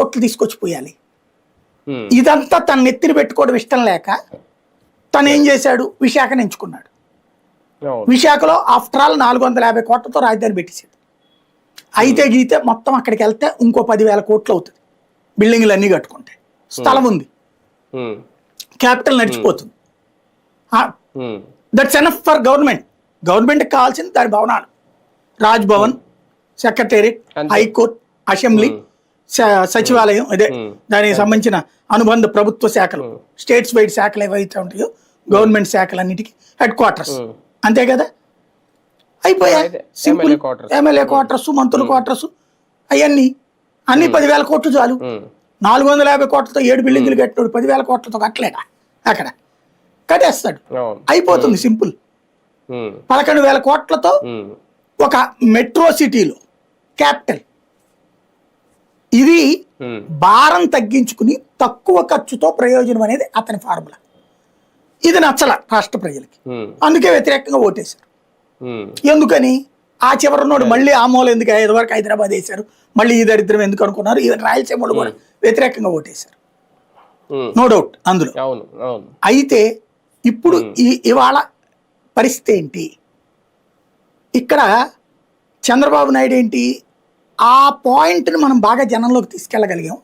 కోట్లు తీసుకొచ్చిపోయాలి. ఇదంతా తన నెత్తిని పెట్టుకోవడం ఇష్టం లేక తను ఏం చేశాడు, విశాఖను ఎంచుకున్నాడు. విశాఖలో ఆఫ్టర్ ఆల్ 450 కోట్లతో రాజధాని పెట్టేశాడు. అయితే గీతే మొత్తం అక్కడికి వెళ్తే ఇంకో 10,000 కోట్లు అవుతుంది. బిల్డింగ్లు అన్నీ కట్టుకుంటే స్థలం ఉంది, క్యాపిటల్ నడిచిపోతుంది. That's enough for government. గవర్నమెంట్కి కావాల్సింది దాని భవనాలు, Raj Bhavan, secretariat, high court, assembly, సచివాలయం, అదే దానికి సంబంధించిన అనుబంధ ప్రభుత్వ శాఖలు, స్టేట్స్ వైడ్ శాఖలు ఏవైతే ఉంటాయో గవర్నమెంట్ శాఖలన్నిటికీ హెడ్ క్వార్టర్స్, అంతే కదా. అయిపోయా సింపుల్. ఎమ్మెల్యే క్వార్టర్స్, మంత్రుల క్వార్టర్స్, అవన్నీ అన్ని 10,000 కోట్లు చాలు. 450 కోట్లతో 7 బిల్డింగ్లు కట్టాడు, 10,000 కోట్లతో కట్టలేడా? అక్కడ కట్టేస్తాడు, అయిపోతుంది సింపుల్. 11,000 కోట్లతో ఒక మెట్రో సిటీలో క్యాపిటల్. ఇది భారం తగ్గించుకుని తక్కువ ఖర్చుతో ప్రయోజనం అనేది అతని ఫార్ములా. ఇది నచ్చల రాష్ట్ర ప్రజలకి, అందుకే వ్యతిరేకంగా ఓటేశారు. ఎందుకని ఆ చివరినోడు మళ్ళీ ఆ మూల ఎందుకు ఇదివరకు హైదరాబాద్ వేశారు, మళ్ళీ ఈ దరిద్రం ఎందుకు అనుకున్నారు. ఈ రాయలసీమలో కూడా వ్యతిరేకంగా ఓటేశారు, నో డౌట్ అందులో. అయితే ఇప్పుడు ఇవాళ పరిస్థితి ఏంటి? ఇక్కడ చంద్రబాబు నాయుడు ఏంటి, ఆ పాయింట్ని మనం బాగా జనంలోకి తీసుకెళ్ళగలిగాం.